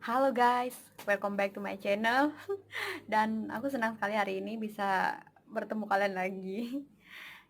Halo guys, welcome back to my channel. Dan aku senang sekali hari ini bisa bertemu kalian lagi.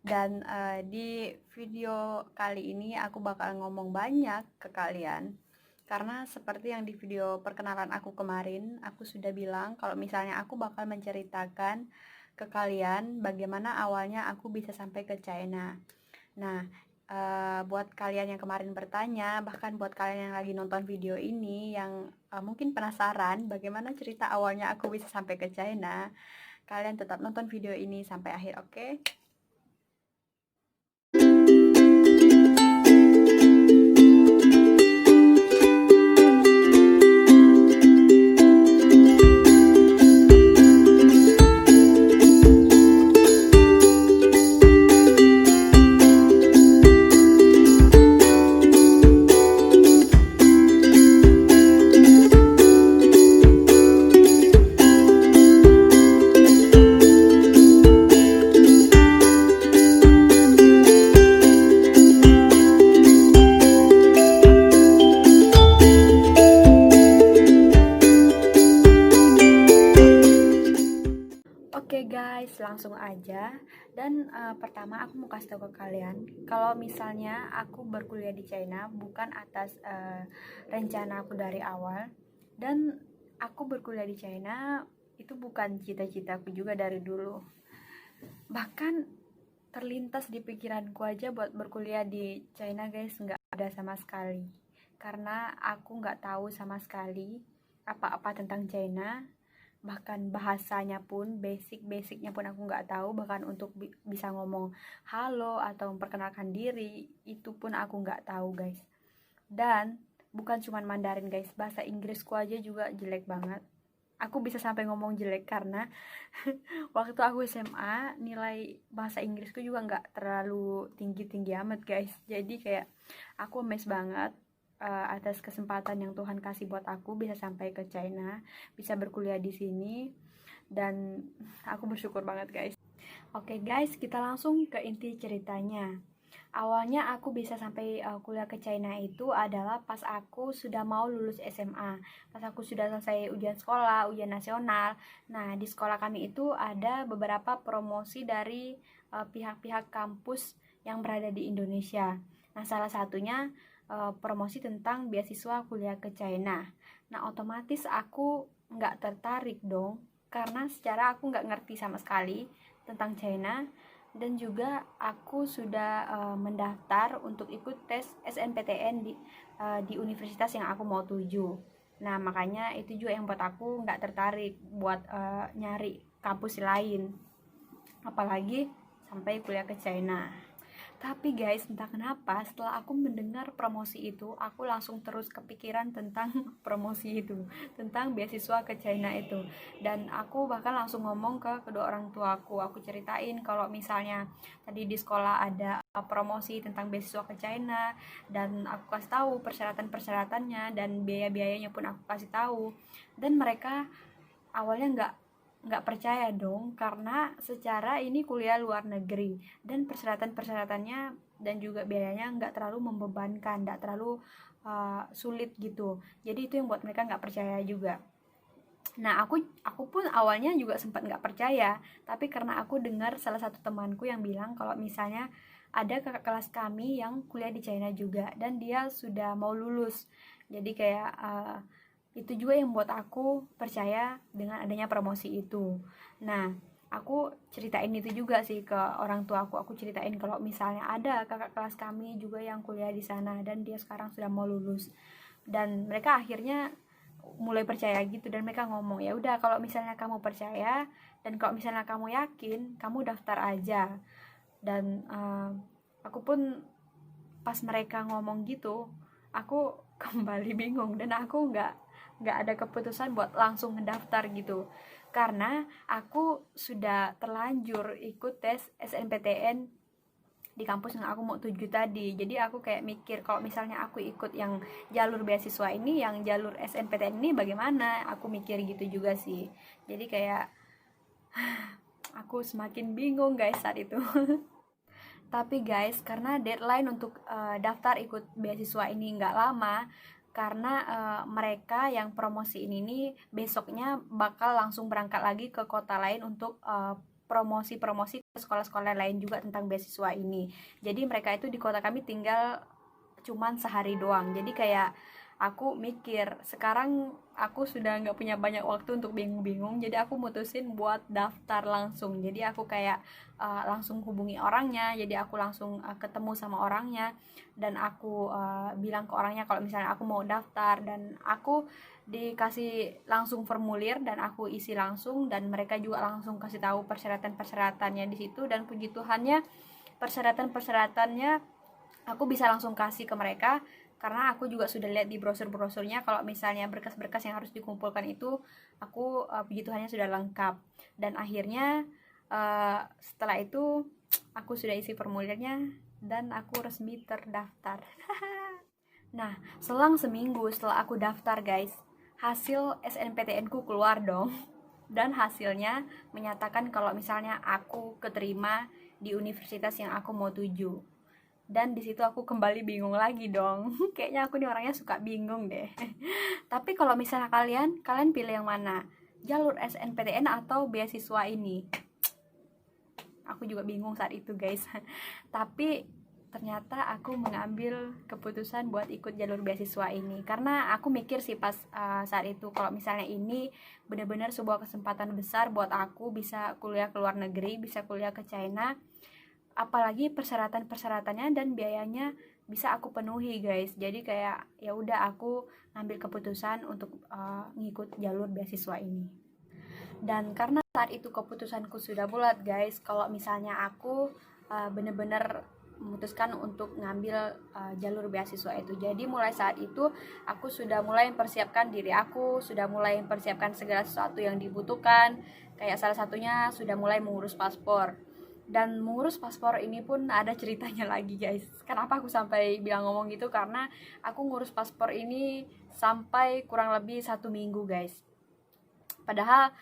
Dan di video kali ini aku bakal ngomong banyak ke kalian. Karena seperti yang di video perkenalan aku kemarin, aku sudah bilang kalau misalnya aku bakal menceritakan ke kalian bagaimana awalnya aku bisa sampai ke China. Nah, buat kalian yang kemarin bertanya, bahkan buat kalian yang lagi nonton video ini yang mungkin penasaran bagaimana cerita awalnya aku bisa sampai ke China, kalian tetap nonton video ini sampai akhir, oke? Oke guys, langsung aja. Dan pertama aku mau kasih tahu ke kalian, kalau misalnya aku berkuliah di China bukan atas rencana aku dari awal, dan aku berkuliah di China itu bukan cita-citaku juga dari dulu. Bahkan terlintas di pikiranku aja buat berkuliah di China guys, nggak ada sama sekali. Karena aku nggak tahu sama sekali apa-apa tentang China, bahkan bahasanya pun basic-basicnya pun aku nggak tahu, bahkan untuk bisa ngomong halo atau memperkenalkan diri itu pun aku nggak tahu guys. Dan bukan cuman Mandarin guys, bahasa Inggrisku aja juga jelek banget. Aku bisa sampai ngomong jelek karena waktu aku SMA nilai bahasa Inggrisku juga nggak terlalu tinggi-tinggi amat guys. Jadi kayak aku amazed banget atas kesempatan yang Tuhan kasih buat aku bisa sampai ke China, bisa berkuliah di sini, dan aku bersyukur banget guys. Oke guys, kita langsung ke inti ceritanya. Awalnya aku bisa sampai kuliah ke China itu adalah pas aku sudah mau lulus SMA. Pas aku sudah selesai ujian sekolah, ujian nasional. Nah, di sekolah kami itu ada beberapa promosi dari pihak-pihak kampus yang berada di Indonesia. Nah, salah satunya promosi tentang beasiswa kuliah ke China. Nah, otomatis aku nggak tertarik dong, karena secara aku nggak ngerti sama sekali tentang China. Dan juga aku sudah mendaftar untuk ikut tes SNPTN di universitas yang aku mau tuju. Nah, makanya itu juga yang buat aku nggak tertarik buat nyari kampus lain, apalagi sampai kuliah ke China. Tapi guys, entah kenapa setelah aku mendengar promosi itu, aku langsung terus kepikiran tentang promosi itu, tentang beasiswa ke China itu. Dan aku bahkan langsung ngomong ke kedua orang tuaku. Aku ceritain kalau misalnya tadi di sekolah ada promosi tentang beasiswa ke China, dan aku kasih tahu persyaratan-persyaratannya dan biaya-biayanya pun aku kasih tahu. Dan mereka awalnya nggak percaya dong, karena secara ini kuliah luar negeri dan persyaratan-persyaratannya dan juga biayanya nggak terlalu membebankan, nggak terlalu sulit gitu. Jadi itu yang buat mereka nggak percaya juga. Nah, aku pun awalnya juga sempat nggak percaya, tapi karena aku dengar salah satu temanku yang bilang kalau misalnya ada kakak kelas kami yang kuliah di China juga dan dia sudah mau lulus. Jadi kayak itu juga yang buat aku percaya dengan adanya promosi itu. Nah, aku ceritain itu juga sih ke orang tua aku ceritain kalau misalnya ada kakak kelas kami juga yang kuliah di sana dan dia sekarang sudah mau lulus. Dan mereka akhirnya mulai percaya gitu, dan mereka ngomong, ya udah kalau misalnya kamu percaya dan kalau misalnya kamu yakin, kamu daftar aja. Dan aku pun pas mereka ngomong gitu, aku kembali bingung dan aku nggak ada keputusan buat langsung ngedaftar gitu, karena aku sudah terlanjur ikut tes SNPTN di kampus yang aku mau tuju tadi. Jadi aku kayak mikir kalau misalnya aku ikut yang jalur beasiswa ini, yang jalur SNPTN ini bagaimana, aku mikir gitu juga sih. Jadi kayak aku semakin bingung guys saat itu. Tapi guys, karena deadline untuk daftar ikut beasiswa ini nggak lama, karena mereka yang promosi ini nih besoknya bakal langsung berangkat lagi ke kota lain untuk promosi-promosi ke sekolah-sekolah lain juga tentang beasiswa ini. Jadi mereka itu di kota kami tinggal cuman sehari doang. Jadi kayak aku mikir, sekarang aku sudah nggak punya banyak waktu untuk bingung-bingung, jadi aku mutusin buat daftar langsung. Jadi aku kayak langsung hubungi orangnya, jadi aku langsung ketemu sama orangnya, dan aku bilang ke orangnya kalau misalnya aku mau daftar, dan aku dikasih langsung formulir dan aku isi langsung, dan mereka juga langsung kasih tahu persyaratan-persyaratannya di situ. Dan puji Tuhannya persyaratan-persyaratannya aku bisa langsung kasih ke mereka, karena aku juga sudah lihat di brosur-brosurnya kalau misalnya berkas-berkas yang harus dikumpulkan itu aku puji Tuhannya sudah lengkap. Dan akhirnya setelah itu aku sudah isi formulirnya dan aku resmi terdaftar. Nah, selang seminggu setelah aku daftar guys, hasil SNPTN ku keluar dong. Dan hasilnya menyatakan kalau misalnya aku keterima di universitas yang aku mau tuju. Dan di situ aku kembali bingung lagi dong. Kayaknya aku nih orangnya suka bingung deh. Tapi kalau misalnya kalian pilih yang mana? Jalur SNPTN atau beasiswa ini? Aku juga bingung saat itu guys. Tapi ternyata aku mengambil keputusan buat ikut jalur beasiswa ini, karena aku mikir sih pas saat itu kalau misalnya ini benar-benar sebuah kesempatan besar buat aku bisa kuliah ke luar negeri, bisa kuliah ke China, apalagi persyaratan-persyaratannya dan biayanya bisa aku penuhi guys. Jadi kayak ya udah aku ngambil keputusan untuk ngikut jalur beasiswa ini. Dan karena saat itu keputusanku sudah bulat guys, kalau misalnya aku bener-bener memutuskan untuk ngambil jalur beasiswa itu. Jadi mulai saat itu aku sudah mulai mempersiapkan diri aku, sudah mulai mempersiapkan segala sesuatu yang dibutuhkan. Kayak salah satunya sudah mulai mengurus paspor. Dan mengurus paspor ini pun ada ceritanya lagi guys. Kenapa aku sampai bilang ngomong gitu? Karena aku ngurus paspor ini sampai kurang lebih 1 minggu guys. Padahal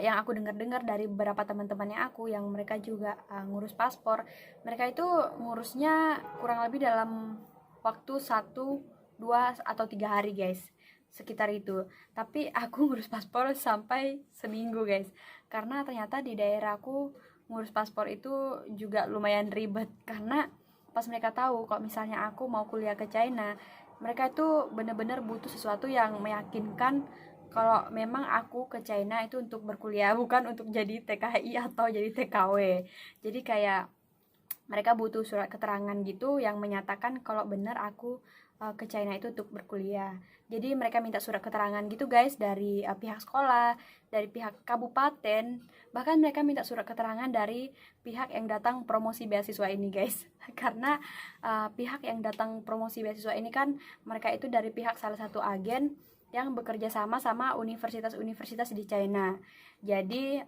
yang aku dengar-dengar dari beberapa teman-temannya aku yang mereka juga ngurus paspor, mereka itu ngurusnya kurang lebih dalam waktu 1, 2, atau 3 hari guys, sekitar itu. Tapi aku ngurus paspor sampai seminggu guys, karena ternyata di daerahku ngurus paspor itu juga lumayan ribet. Karena pas mereka tahu kalau misalnya aku mau kuliah ke China, mereka itu benar-benar butuh sesuatu yang meyakinkan kalau memang aku ke China itu untuk berkuliah, bukan untuk jadi TKI atau jadi TKW. Jadi kayak mereka butuh surat keterangan gitu yang menyatakan kalau benar aku ke China itu untuk berkuliah. Jadi mereka minta surat keterangan gitu guys dari pihak sekolah, dari pihak kabupaten, bahkan mereka minta surat keterangan dari pihak yang datang promosi beasiswa ini guys. Karena pihak yang datang promosi beasiswa ini kan mereka itu dari pihak salah satu agen yang bekerja sama universitas-universitas di China. Jadi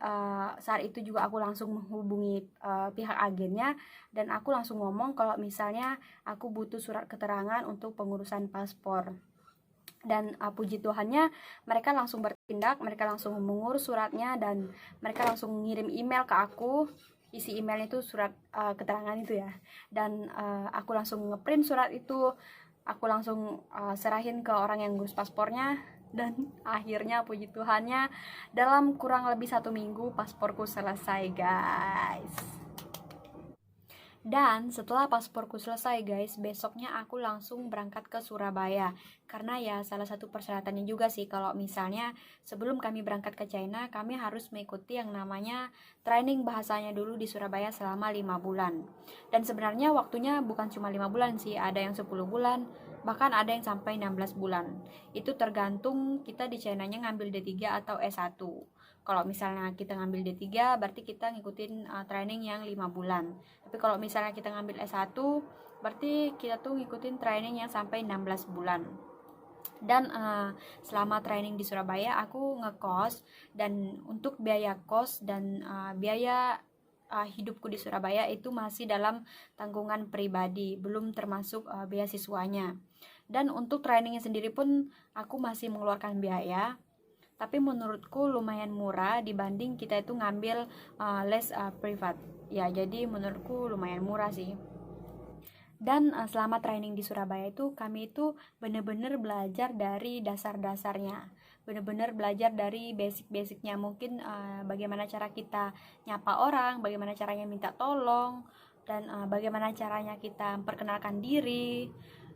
saat itu juga aku langsung menghubungi pihak agennya, dan aku langsung ngomong kalau misalnya aku butuh surat keterangan untuk pengurusan paspor. Dan puji Tuhannya mereka langsung bertindak, mereka langsung mengurus suratnya, dan mereka langsung ngirim email ke aku. Isi emailnya itu surat keterangan itu ya. Dan aku langsung ngeprint surat itu, aku langsung serahin ke orang yang ngurus paspornya. Dan akhirnya puji Tuhannya dalam kurang lebih 1 minggu pasporku selesai guys. Dan setelah pasporku selesai guys, besoknya aku langsung berangkat ke Surabaya. Karena ya salah satu persyaratannya juga sih, kalau misalnya sebelum kami berangkat ke China, kami harus mengikuti yang namanya training bahasanya dulu di Surabaya selama 5 bulan. Dan sebenarnya waktunya bukan cuma 5 bulan sih, ada yang 10 bulan, bahkan ada yang sampai 16 bulan. Itu tergantung kita di China-nya ngambil D3 atau S1. Kalau misalnya kita ngambil D3 berarti kita ngikutin training yang 5 bulan. Tapi kalau misalnya kita ngambil S1 berarti kita tuh ngikutin training yang sampai 16 bulan. Dan selama training di Surabaya aku ngekos, dan untuk biaya kos dan biaya hidupku di Surabaya itu masih dalam tanggungan pribadi, belum termasuk beasiswanya. Dan untuk trainingnya sendiri pun aku masih mengeluarkan biaya, tapi menurutku lumayan murah dibanding kita itu ngambil les privat ya. Jadi menurutku lumayan murah sih. Dan selama training di Surabaya itu kami itu bener-bener belajar dari dasar-dasarnya, bener-bener belajar dari basic-basicnya. Mungkin bagaimana cara kita nyapa orang, bagaimana caranya minta tolong, dan bagaimana caranya kita memperkenalkan diri,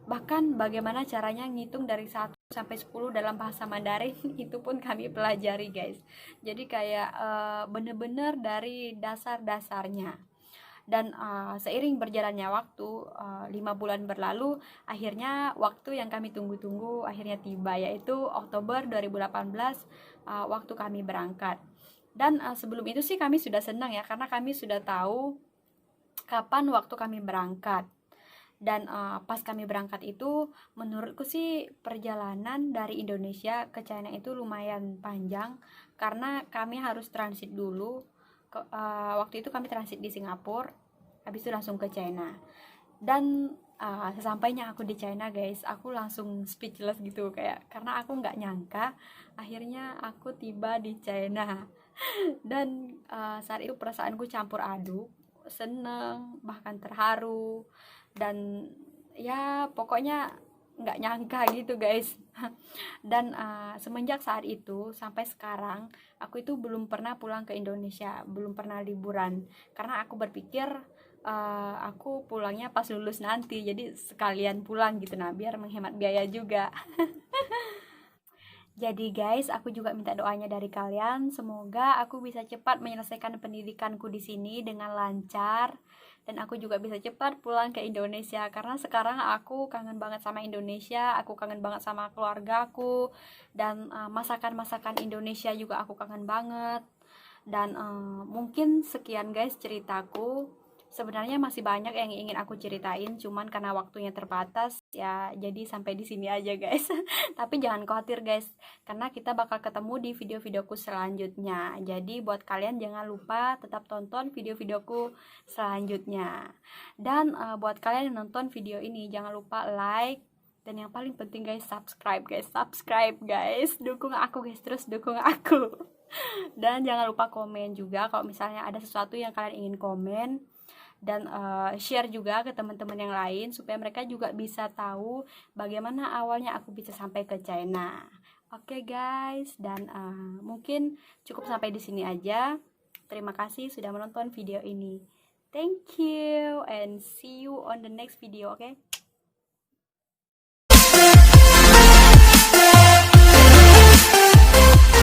bahkan bagaimana caranya ngitung dari 1 sampai 10 dalam bahasa Mandarin. Itu pun kami pelajari guys. Jadi kayak bener-bener dari dasar-dasarnya. Dan seiring berjalannya waktu, 5 bulan berlalu, akhirnya waktu yang kami tunggu-tunggu akhirnya tiba, yaitu Oktober 2018, waktu kami berangkat. Dan sebelum itu sih kami sudah senang ya, karena kami sudah tahu kapan waktu kami berangkat. Dan pas kami berangkat itu, menurutku sih perjalanan dari Indonesia ke China itu lumayan panjang, karena kami harus transit dulu. Waktu itu kami transit di Singapura, habis itu langsung ke China. Dan sesampainya aku di China guys, aku langsung speechless gitu, kayak karena aku nggak nyangka akhirnya aku tiba di China. Dan saat itu perasaanku campur aduk, seneng bahkan terharu, dan ya pokoknya nggak nyangka gitu guys. Dan semenjak saat itu sampai sekarang, aku itu belum pernah pulang ke Indonesia, belum pernah liburan, karena aku berpikir aku pulangnya pas lulus nanti, jadi sekalian pulang gitu, nah biar menghemat biaya juga. Jadi guys, aku juga minta doanya dari kalian, semoga aku bisa cepat menyelesaikan pendidikanku di sini dengan lancar, dan aku juga bisa cepat pulang ke Indonesia, karena sekarang aku kangen banget sama Indonesia, aku kangen banget sama keluargaku, dan masakan-masakan Indonesia juga aku kangen banget. Dan mungkin sekian guys ceritaku. Sebenarnya masih banyak yang ingin aku ceritain, cuman karena waktunya terbatas ya, jadi sampai di sini aja guys. Tapi jangan khawatir guys, karena kita bakal ketemu di video-videoku selanjutnya. Jadi buat kalian jangan lupa tetap tonton video-videoku selanjutnya. Dan buat kalian yang nonton video ini, jangan lupa like, dan yang paling penting guys, subscribe guys. Subscribe guys, dukung aku guys, terus dukung aku. Dan jangan lupa komen juga kalau misalnya ada sesuatu yang kalian ingin komen, dan share juga ke teman-teman yang lain supaya mereka juga bisa tahu bagaimana awalnya aku bisa sampai ke China. Oke guys, dan mungkin cukup sampai di sini aja. Terima kasih sudah menonton video ini. Thank you and see you on the next video, oke?